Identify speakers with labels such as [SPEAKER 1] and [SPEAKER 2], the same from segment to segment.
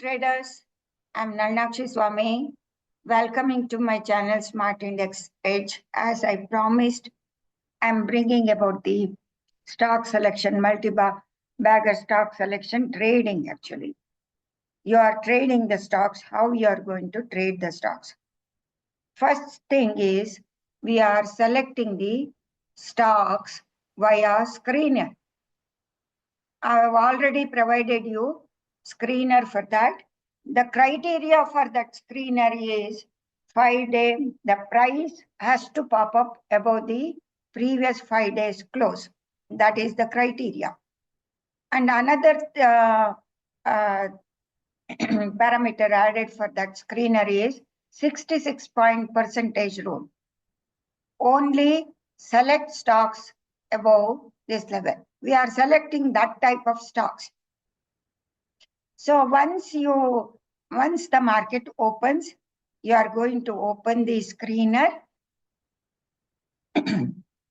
[SPEAKER 1] traders. I'm Nalnakshi Swami. Welcoming to my channel Smart Index Edge. As I promised, I'm bringing about the stock selection, multi-bagger stock selection trading actually. You are trading the stocks, how you are going to trade the stocks. First thing is we are selecting the stocks via screener. I have already provided you screener for that. The criteria for that screener is 5-day, the price has to pop up above the previous 5 days close. That is the criteria. And another parameter added for that screener is 66 percentage rule. Only select stocks above this level. We are selecting that type of stocks. So once the market opens, you are going to open the screener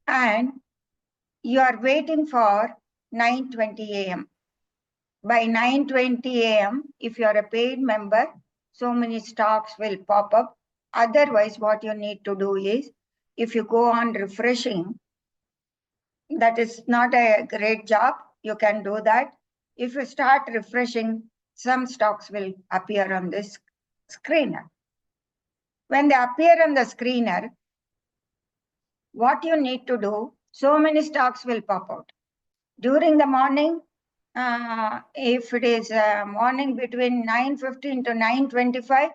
[SPEAKER 1] and you are waiting for 9:20 a.m. By 9:20 a.m., if you are a paid member, so many stocks will pop up. Otherwise, what you need to do is, if you go on refreshing, that is not a great job. You can do that. If you start refreshing, some stocks will appear on this screener. When they appear on the screener, what you need to do, so many stocks will pop out. During the morning, if it is morning between 9:15 to 9:25,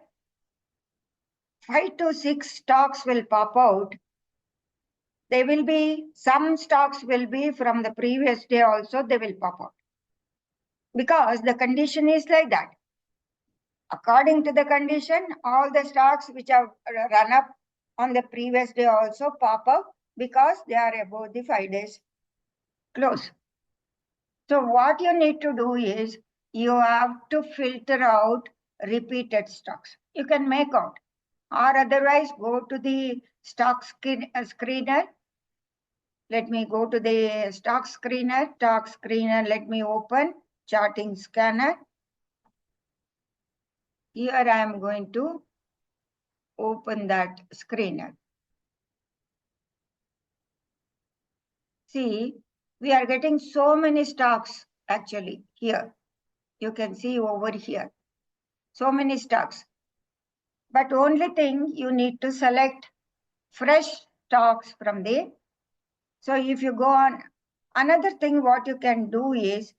[SPEAKER 1] 5 to 6 stocks will pop out. There will be, some stocks will be from the previous day also, they will pop out. Because the condition is like that. According to the condition, all the stocks which have run up on the previous day also pop up because they are above the 5 days close. So what you need to do is, you have to filter out repeated stocks. You can make out, or otherwise go to the stock screener. Let me go to the stock screener. Let me open charting scanner. Here I am going to open that screener. See, we are getting so many stocks actually here. You can see over here. So many stocks. But only thing, you need to select fresh stocks from the. So if you go on, another thing what you can do is,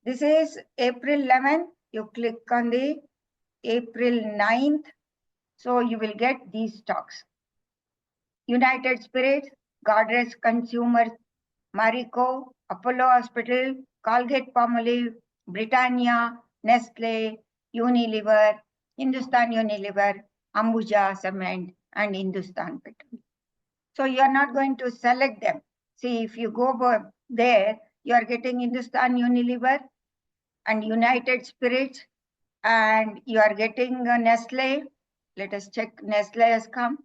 [SPEAKER 1] this is April 11th, you click on the April 9th, so you will get these stocks. United Spirits, Godrej Consumer, Marico, Apollo Hospital, Colgate-Palmolive, Britannia, Nestle, Unilever, Hindustan Unilever, Ambuja Cement, and Hindustan Petroleum. So you are not going to select them. See, if you go there, you are getting Hindustan Unilever and United Spirits, and you are getting Nestle. Let us check. Nestle has come.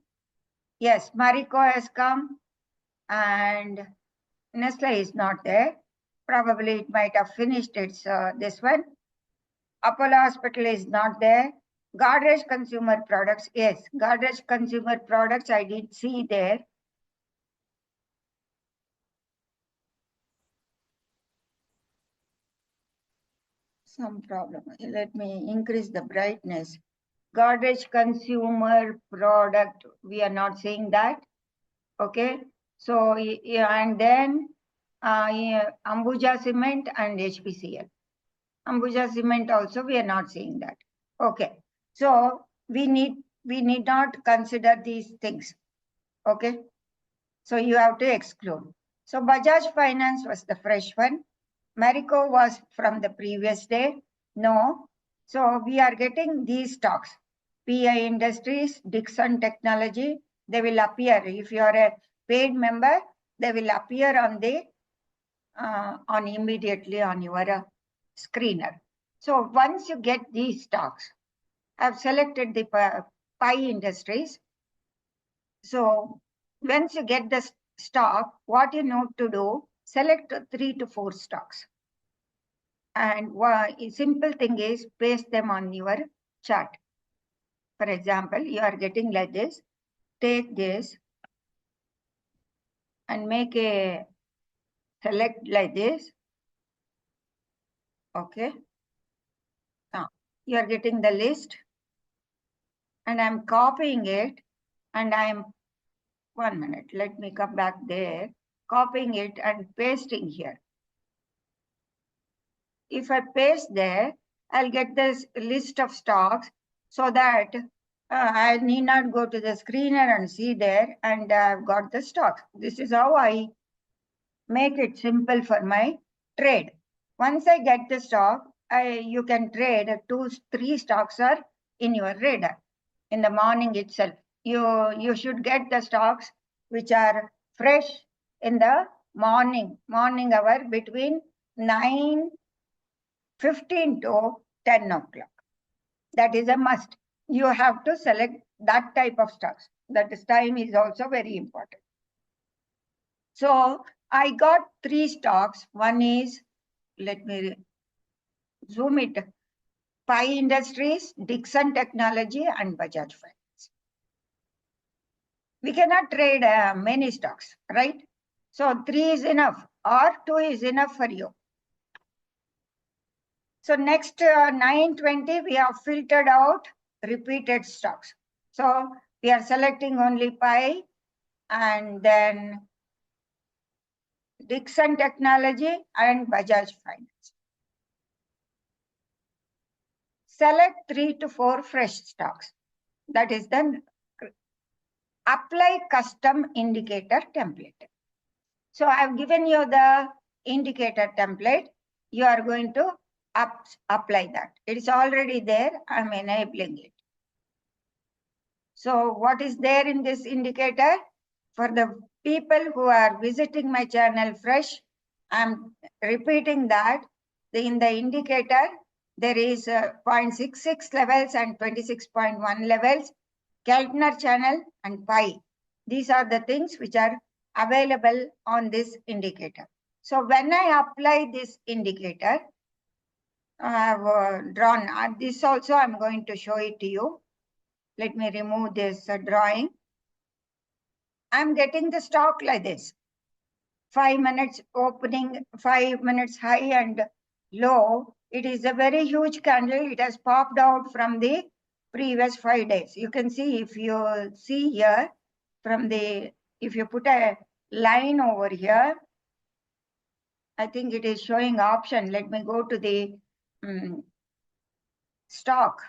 [SPEAKER 1] Yes, Marico has come, and Nestle is not there. Probably it might have finished its this one. Apollo Hospital is not there. Godrej Consumer Products, yes, Godrej Consumer Products I did see there. Some problem. Let me increase the brightness. Godrej Consumer Product, we are not seeing that. Okay. So, and then Ambuja Cement and HPCL. Ambuja Cement also, we are not seeing that. Okay. So, we need not consider these things. Okay. So, you have to exclude. So, Bajaj Finance was the fresh one. Marico was from the previous day. No. So, we are getting these stocks. PI Industries, Dixon Technology, they will appear. If you are a paid member, they will appear on the immediately on your screener. So once you get these stocks, I've selected the PI Industries. So once you get the stock, what you need to do, select 3 to 4 stocks. And a simple thing is paste them on your chart. For example, you are getting like this. Take this and make a select like this. Okay. Now you are getting the list, and I'm copying it, and I'm 1 minute. Let me come back there. Copying it and pasting here. If I paste there, I'll get this list of stocks so that I need not go to the screener and see there, and I've got the stocks. This is how I make it simple for my trade. Once I get the stock, you can trade 2-3 stocks are in your radar in the morning itself. You should get the stocks which are fresh in the morning hour between 9:15 to 10 o'clock. That is a must. You have to select that type of stocks. That is, time is also very important. So I got 3 stocks. One is, let me zoom it, Pi Industries, Dixon Technology, and Bajaj Finance. We cannot trade many stocks, right? So 3 is enough, or 2 is enough for you. So next 9:20, we have filtered out repeated stocks. So we are selecting only Pi, and then Dixon Technology and Bajaj Finance. Select 3 to 4 fresh stocks. That is then apply custom indicator template. So I've given you the indicator template. You are going to apply that. It is already there. I'm enabling it. So what is there in this indicator? For the people who are visiting my channel fresh, I'm repeating that in the indicator, there is 0.66 levels and 26.1 levels, Keltner channel and Pi. These are the things which are available on this indicator. So when I apply this indicator, I have drawn, this also I'm going to show it to you. Let me remove this drawing. I'm getting the stock like this. 5 minutes opening, 5 minutes high and low. It is a very huge candle. It has popped out from the previous 5 days. You can see, if you see here, from the, if you put a line over here, I think it is showing option. Let me go to the stock.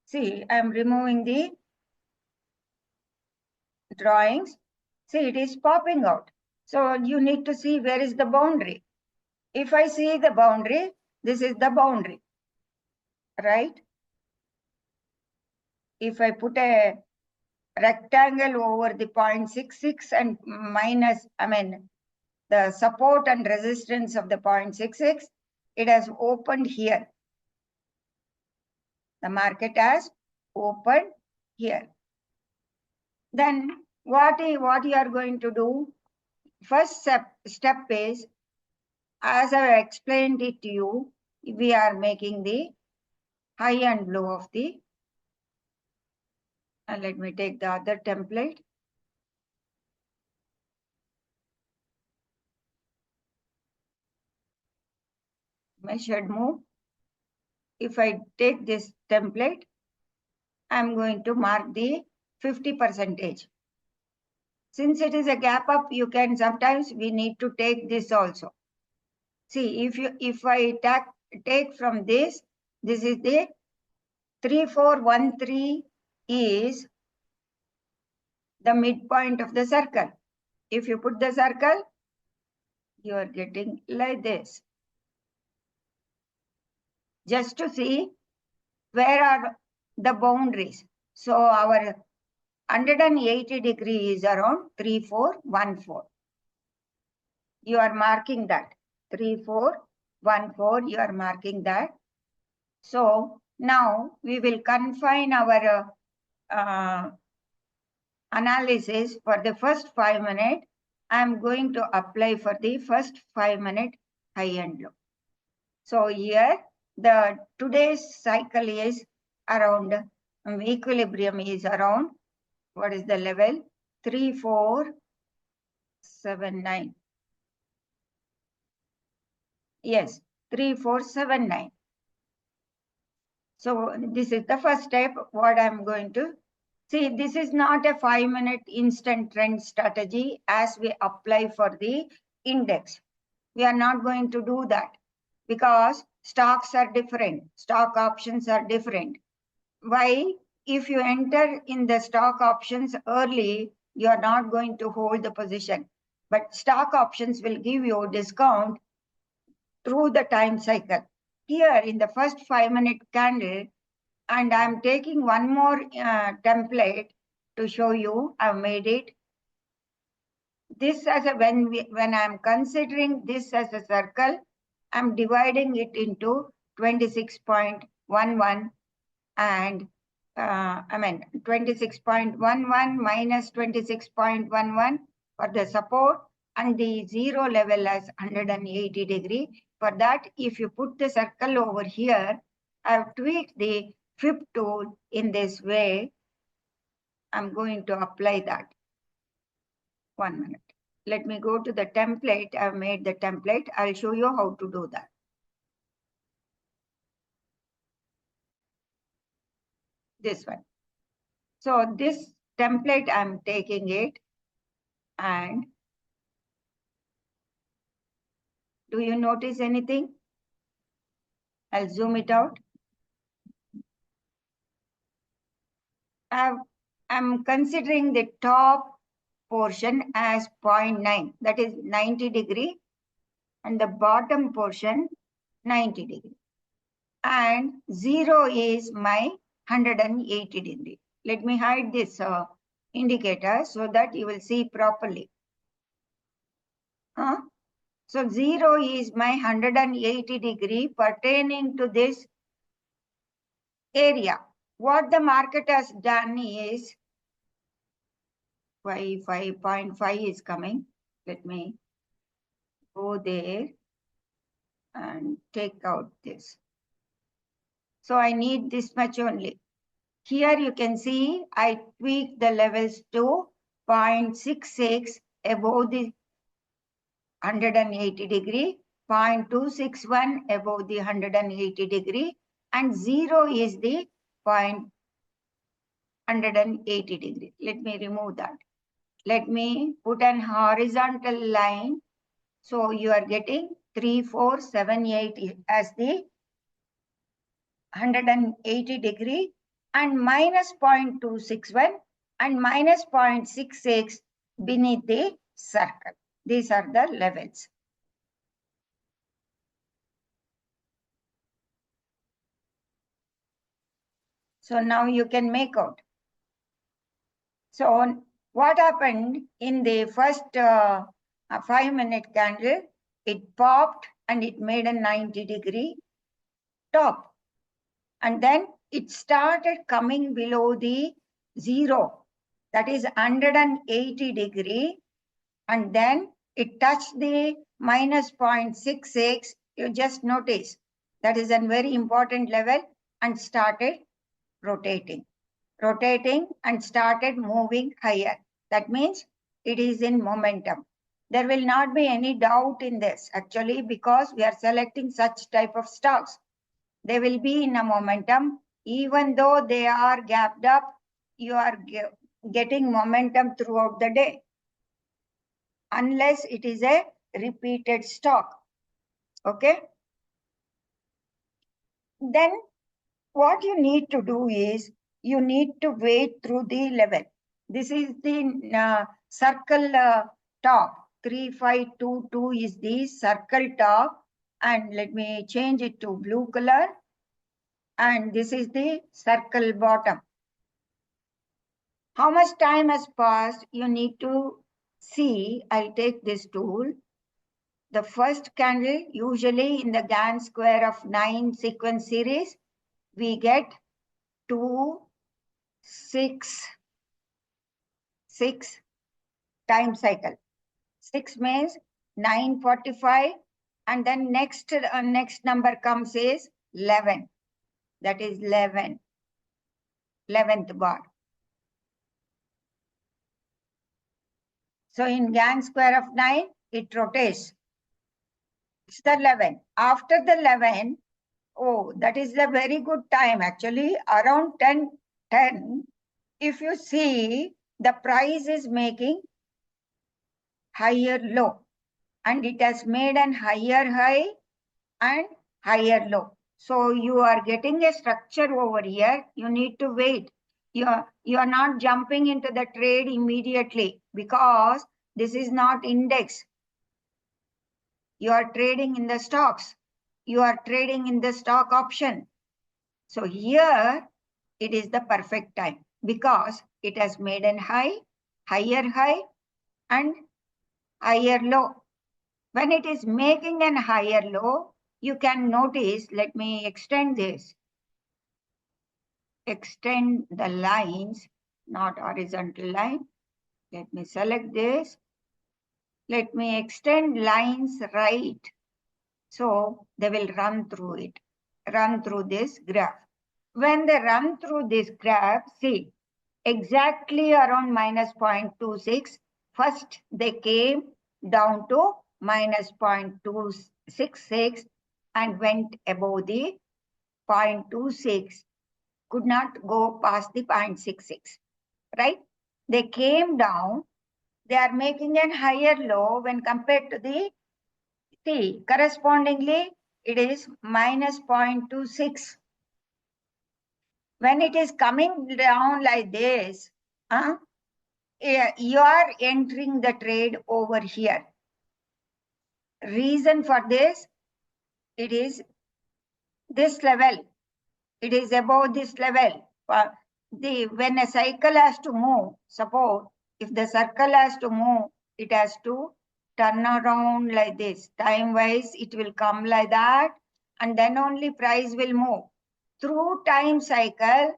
[SPEAKER 1] See, I'm removing the drawings. See, it is popping out. So you need to see where is the boundary. If I see the boundary, this is the boundary, right? If I put a rectangle over the 0.66 and minus, the support and resistance of the 0.66, it has opened here. The market has opened here. Then what you are going to do? First step is, as I explained it to you, we are making the high and low of the, and let me take the other template. Measured move. If I take this template, I'm going to mark the 50%. Since it is a gap up, you can sometimes, we need to take this also. See, if I take from this is the 3413 is the midpoint of the circle. If you put the circle, you are getting like this. Just to see where are the boundaries. So our 180 degrees is around 3414. You are marking that. 3414, you are marking that. So now we will confine our analysis for the first 5 minutes, I'm going to apply for the first 5 minute high and low. So here the today's cycle is around equilibrium is around, what is the level? 3479. Yes, 3479. So this is the first step. What I'm going to see, this is not a 5 minute instant trend strategy as we apply for the index. We are not going to do that because stocks are different. Stock options are different. Why? If you enter in the stock options early, you are not going to hold the position. But stock options will give you a discount through the time cycle. Here in the first 5 minute candle, and I'm taking one more template to show you. I've made it. This as a when I'm considering this as a circle, I'm dividing it into 26.11 and 26.11 minus 26.11 for the support and the zero level as 180 degree. For that, if you put the circle over here, I've tweaked the flip tool in this way. I'm going to apply that. 1 minute. Let me go to the template. I've made the template. I'll show you how to do that. This one. So this template, I'm taking it and do you notice anything? I'll zoom it out. I'm considering the top portion as 0.9, that is 90 degree, and the bottom portion 90 degree. And 0 is my 180 degree. Let me hide this indicator so that you will see properly. So 0 is my 180 degree pertaining to this area. What the market has done is, 5.5 is coming. Let me go there and take out this. So I need this much only. Here you can see I tweak the levels to 0.66 above the 180 degree, 0.261 above the 180 degree, and 0 is the 180 degree. Let me remove that. Let me put an horizontal line. So you are getting 3478 as the 180 degree and minus 0.261 and minus 0.66 beneath the circle. These are the levels. So now you can make out. So what happened in the first 5 minute candle? It popped and it made a 90 degree top. And then it started coming below the 0, that is 180 degree. And then it touched the minus 0.66. You just notice that is a very important level and started rotating and started moving higher. That means it is in momentum. There will not be any doubt in this actually because we are selecting such type of stocks. They will be in a momentum. Even though they are gapped up, you are getting momentum throughout the day. Unless it is a repeated stock. Okay. Then what you need to do is you need to wait through the level. This is the circle top. 3522 is the circle top. And let me change it to blue color. And this is the circle bottom. How much time has passed? You need to see. I'll take this tool. The first candle, usually in the Gann Square of 9 sequence series, we get 2, 6, 6 time cycle. 6 means 9:45, and then next number comes is 11. That is 11. 11th bar. So in Gann square of 9, it rotates. It's the 11. After the 11, oh, that is a very good time actually. Around 10, if you see, the price is making higher low, and it has made an higher high and higher low. So you are getting a structure over here. You need to wait. You are not jumping into the trade immediately because this is not index. You are trading in the stocks. You are trading in the stock option. So here it is the perfect time because it has made an high, higher high and higher low. When it is making an higher low, you can notice, let me extend this. Extend the lines, not horizontal line. Let me select this. Let me extend lines right. So they will run through it, run through this graph. When they run through this graph, see, exactly around minus 0.26, first they came down to minus 0.266 and went above the 0.26, could not go past the 0.66, right? They came down, they are making a higher low when compared to the, see, correspondingly, it is minus 0.26. When it is coming down like this, you are entering the trade over here. Reason for this, it is this level. It is above this level. When a cycle has to move, suppose if the circle has to move, it has to turn around like this. Time-wise, it will come like that, and then only price will move. Through time cycle,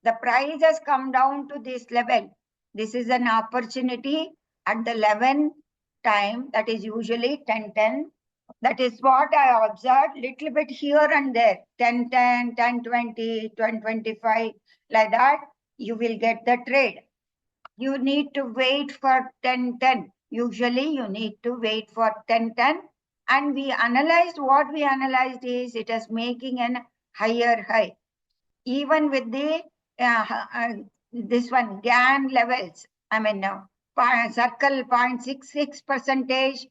[SPEAKER 1] the price has come down to this level. This is an opportunity at the 11 time, that is usually 10:10. That is what I observed, little bit here and there, 10:10, 10:20, 10:25, like that, you will get the trade. You need to wait for 10:10. Usually you need to wait for 10:10. And we analyzed, what we analyzed is it is making an higher high. Even with the this one Gann levels, I mean circle 0.66%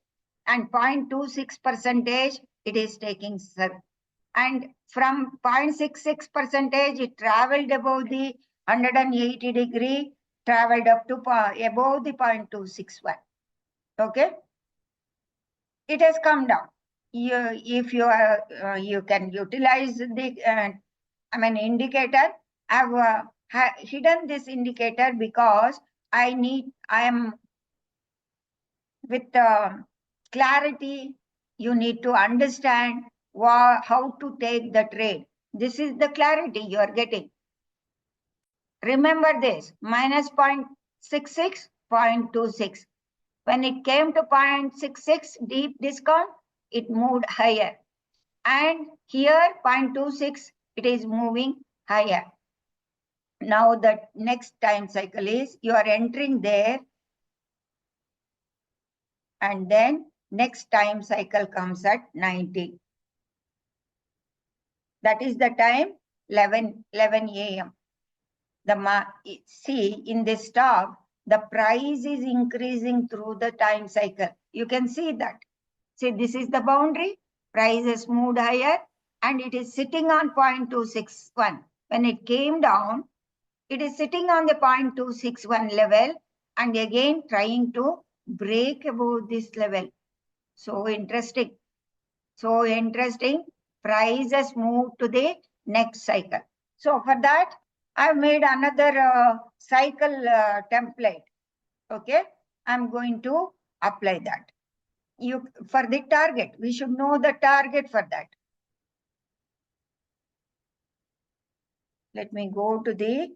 [SPEAKER 1] and 0.26%, it is taking and from 0.66% it traveled above the 180 degree, traveled up to above the 0.261. Okay, it has come down. If you are you can utilize the indicator. I've hidden this indicator because I am with clarity. You need to understand how to take the trade. This is the clarity you are getting. Remember this, minus 0.66, 0.26. When it came to 0.66 deep discount, it moved higher. And here 0.26, it is moving higher. Now the next time cycle is you are entering there, and then next time cycle comes at 90. That is the time 11 a.m. See, in this stock, the price is increasing through the time cycle. You can see that. See, this is the boundary. Price has moved higher and it is sitting on 0.261. When it came down, it is sitting on the 0.261 level and again trying to break above this level. So interesting. So interesting. Price has moved to the next cycle. So for that, I've made another cycle template. Okay, I'm going to apply that. For the target, we should know the target for that. Let me go to the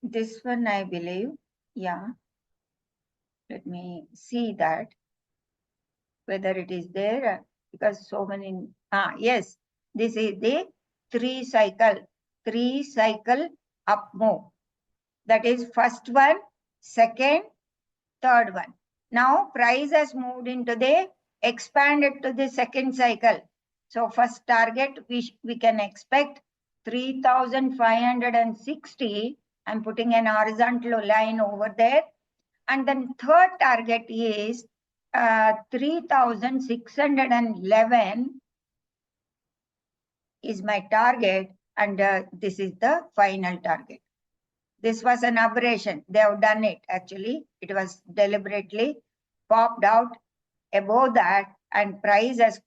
[SPEAKER 1] this one, I believe. Yeah. Let me see that, whether it is there, because so many, yes, this is the three cycle up move. That is first one, second, third one. Now price has moved into the expanded to the second cycle. So first target we can expect 3,560. I'm putting an horizontal line over there. And then third target is 3,611 is my target, and this is the final target. This was an aberration. They have done it actually. It was deliberately popped out above that, and price has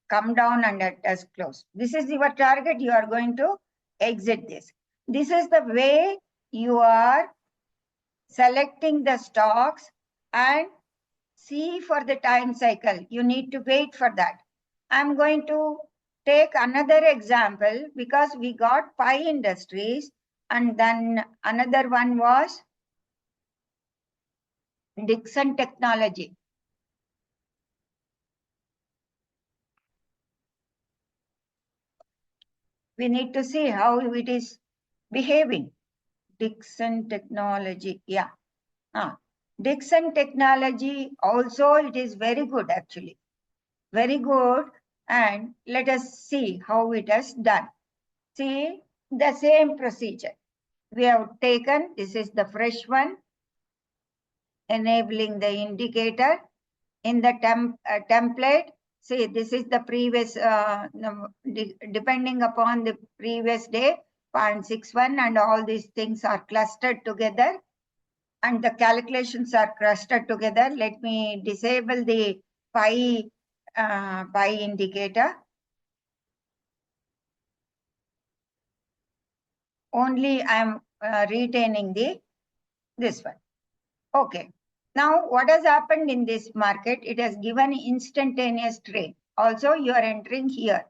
[SPEAKER 1] come down and it has closed. This is your target. You are going to exit this. This is the way you are selecting the stocks and see for the time cycle. You need to wait for that. I'm going to take another example because we got Pi Industries, and then another one was Dixon Technology. We need to see how it is behaving. Dixon Technology, yeah. Dixon Technology also, it is very good actually. Very good. And let us see how it has done. See the same procedure. We have taken, this is the fresh one, enabling the indicator in the template. See, this is the previous, depending upon the previous day, 0.61, and all these things are clustered together, and the calculations are clustered together. Let me disable the pi indicator. Only I am retaining this one. Okay. Now, what has happened in this market? It has given instantaneous trade. Also, you are entering here.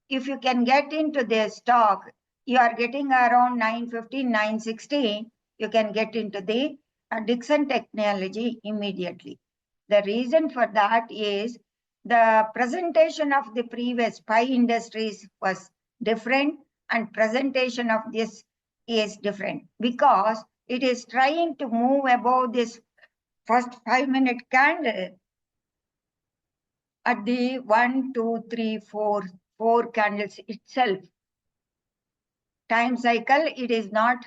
[SPEAKER 1] If you can get into this stock, you are getting around 950, 960. You can get into the Dixon Technology immediately. The reason for that is the presentation of the previous Pi Industries was different, and presentation of this is different because it is trying to move above this first 5-minute candle at the 1, 2, 3, 4 candles itself. Time cycle, it is not,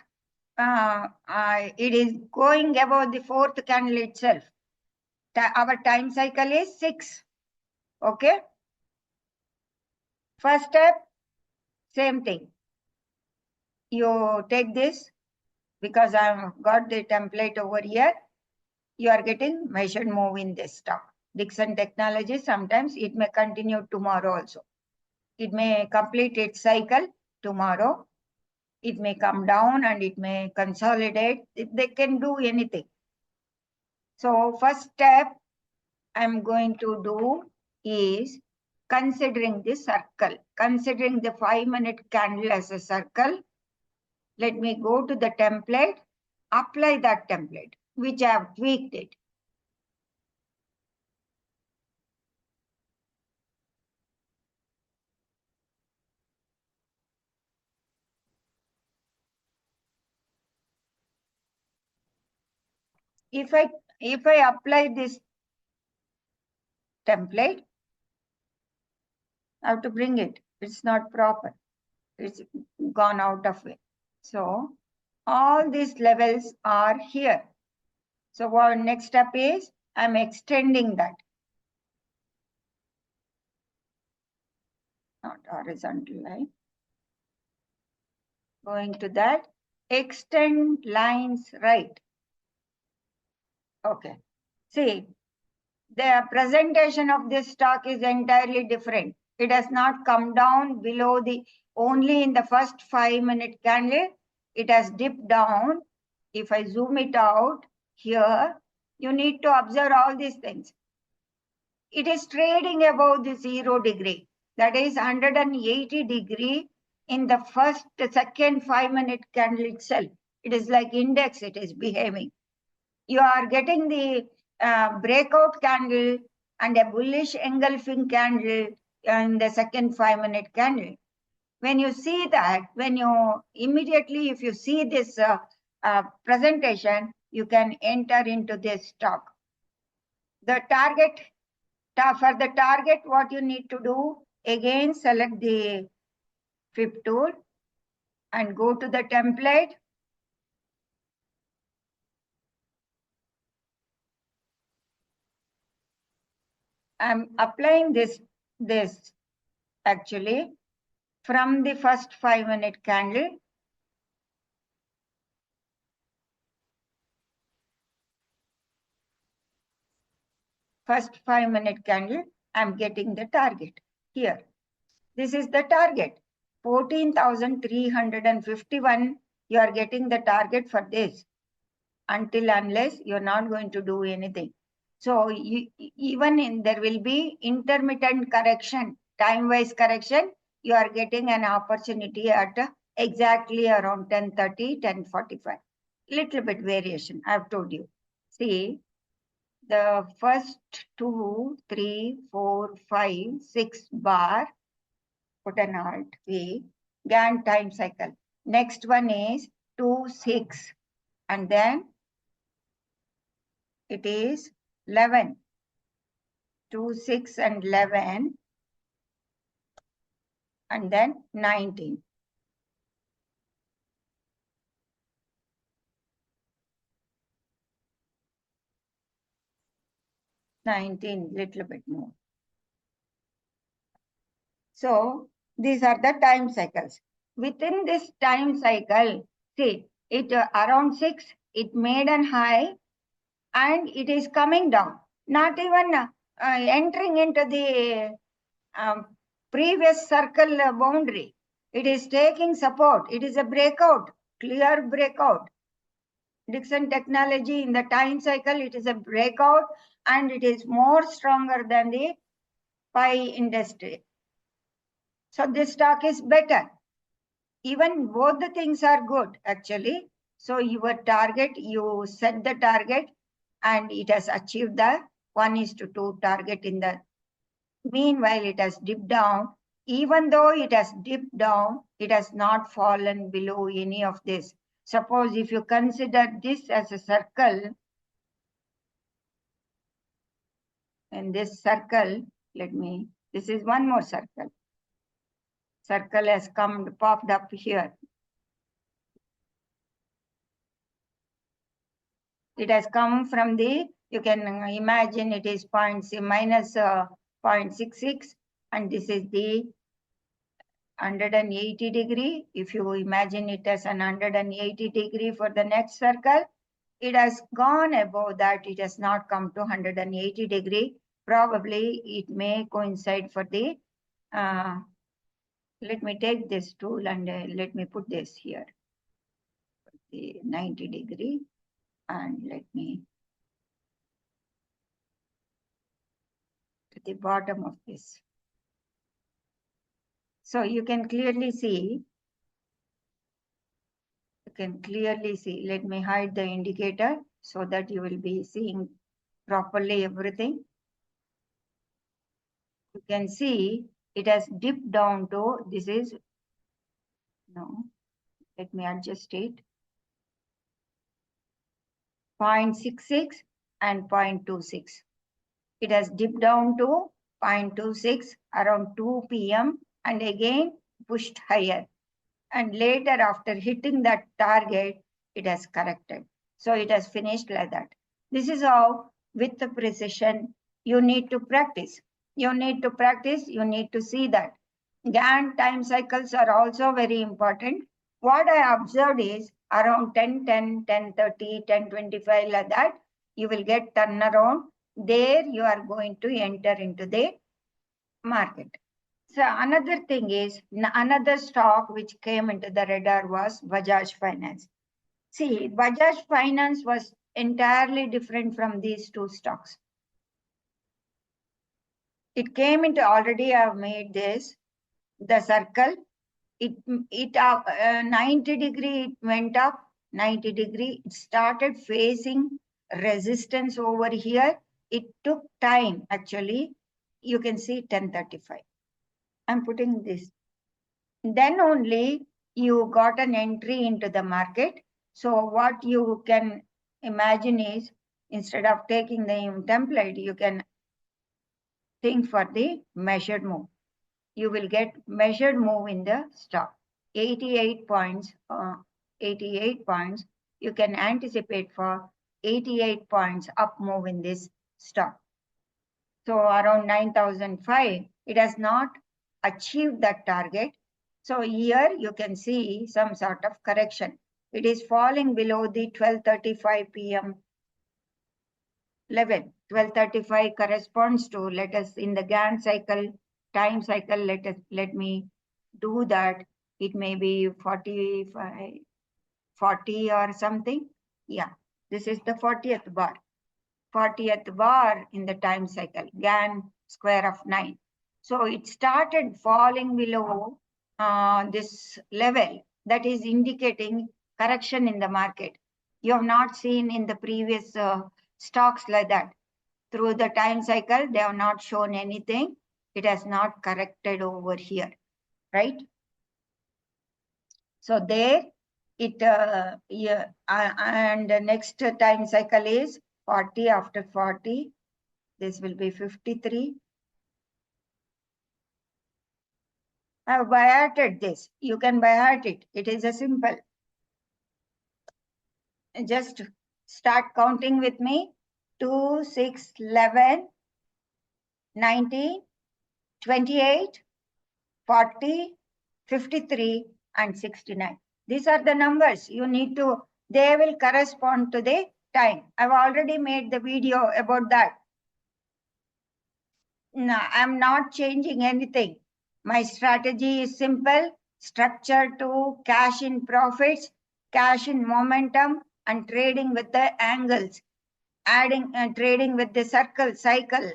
[SPEAKER 1] it is going above the fourth candle itself. Our time cycle is 6. Okay. First step, same thing. You take this because I've got the template over here. You are getting measured move in this stock. Dixon Technology, sometimes it may continue tomorrow also. It may complete its cycle tomorrow. It may come down and it may consolidate. They can do anything. So first step I'm going to do is considering the circle, considering the 5-minute candle as a circle. Let me go to the template, apply that template, which I have tweaked it. If I apply this template, I have to bring it. It's not proper. It's gone out of it. So all these levels are here. So what next step is, I'm extending that. Not horizontal line. Going to that, extend lines right. Okay. See, the presentation of this stock is entirely different. It has not come down below the, only in the first 5-minute candle, it has dipped down. If I zoom it out here, you need to observe all these things. It is trading above the 0 degree. That is 180 degree in the second 5-minute candle itself. It is like index, it is behaving. You are getting the breakout candle and a bullish engulfing candle in the second 5-minute candle. When you see that, when you immediately, if you see this presentation, you can enter into this stock. The target, for the target, what you need to do, again select the fib tool and go to the template. I'm applying this actually from the first 5-minute candle. First 5-minute candle, I'm getting the target here. This is the target, 14,351. You are getting the target for this unless you're not going to do anything. So even there will be intermittent correction, time-wise correction, you are getting an opportunity at exactly around 10:30, 10:45. Little bit variation, I've told you. See, the first 2, 3, 4, 5, 6 bar, put an alt V, Gann time cycle. Next one is 2, 6, and then it is 11. 2, 6, and 11, and then 19. Little bit more. So these are the time cycles. Within this time cycle, see, it around 6, it made an high and it is coming down. Not even entering into the previous circle boundary. It is taking support. It is a breakout, clear breakout. Dixon technology in the time cycle, it is a breakout and it is more stronger than the pi industry. So this stock is better. Even both the things are good actually. So your target, you set the target and it has achieved the 1:2 target in the meanwhile. It has dipped down. Even though it has dipped down, it has not fallen below any of this. Suppose if you consider this as a circle, and this circle, this is one more circle. Circle has popped up here. It has come from you can imagine it is minus 0.66, and this is the 180 degree. If you imagine it as an 180 degree for the next circle, it has gone above that. It has not come to 180 degree. Probably it may coincide for the, let me take this tool and let me put this here, the 90 degree, and let me to the bottom of this. So you can clearly see, let me hide the indicator so that you will be seeing properly everything. You can see it has dipped down to, this is, no, let me adjust it, 0.66 and 0.26. It has dipped down to 0.26 around 2 p.m. and again pushed higher. And later, after hitting that target, it has corrected. So it has finished like that. This is how, with the precision, you need to practice. You need to practice, you need to see that. Gann time cycles are also very important. What I observed is around 10:10, 10:30, 10:25 like that, you will get turnaround. There you are going to enter into the market. So another thing is, another stock which came into the radar was Bajaj Finance. See, Bajaj Finance was entirely different from these two stocks. It came into, already I have made this, the circle. It 90 degree, it went up, 90 degree. It started facing resistance over here. It took time actually. You can see 1035. I'm putting this. Then only you got an entry into the market. So what you can imagine is, instead of taking the template, you can think for the measured move. You will get measured move in the stock. 88 points, 88 points. You can anticipate for 88 points up move in this stock. So around 9,005, it has not achieved that target. So here you can see some sort of correction. It is falling below the 12:35 p.m. level. 12:35 corresponds to, let us in the Gann cycle, time cycle, let me do that. It may be 45, 40 or something. Yeah, this is the 40th bar. 40th bar in the time cycle, Gann square of 9. So it started falling below this level, that is indicating correction in the market. You have not seen in the previous stocks like that. Through the time cycle, they have not shown anything. It has not corrected over here, right? So there it, and the next time cycle is 40. After 40, this will be 53. I have by hearted this. You can by heart it. It is a simple. Just start counting with me. 2, 6, 11, 19, 28, 40, 53, and 69. These are the numbers you need to, they will correspond to the time. I've already made the video about that. No, I'm not changing anything. My strategy is simple, structured to cash in profits, cash in momentum, and trading with the angles, adding and trading with the cycle.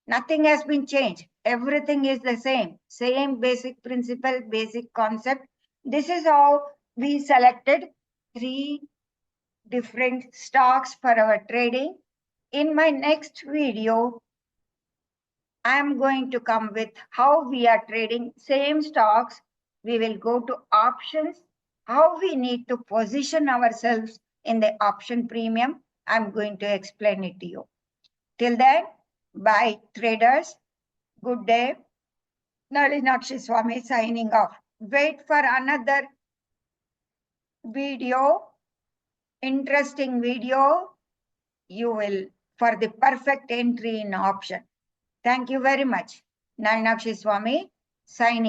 [SPEAKER 1] Nothing has been changed. Everything is the same. Same basic principle, basic concept. This is how we selected 3 different stocks for our trading. In my next video, I am going to come with how we are trading same stocks. We will go to options, how we need to position ourselves in the option premium. I'm going to explain it to you. Till then, bye traders. Good day. Nalinakshi Swami signing off. Wait for another video, interesting video. You will, for the perfect entry in option. Thank you very much. Nalinakshi Swami signing.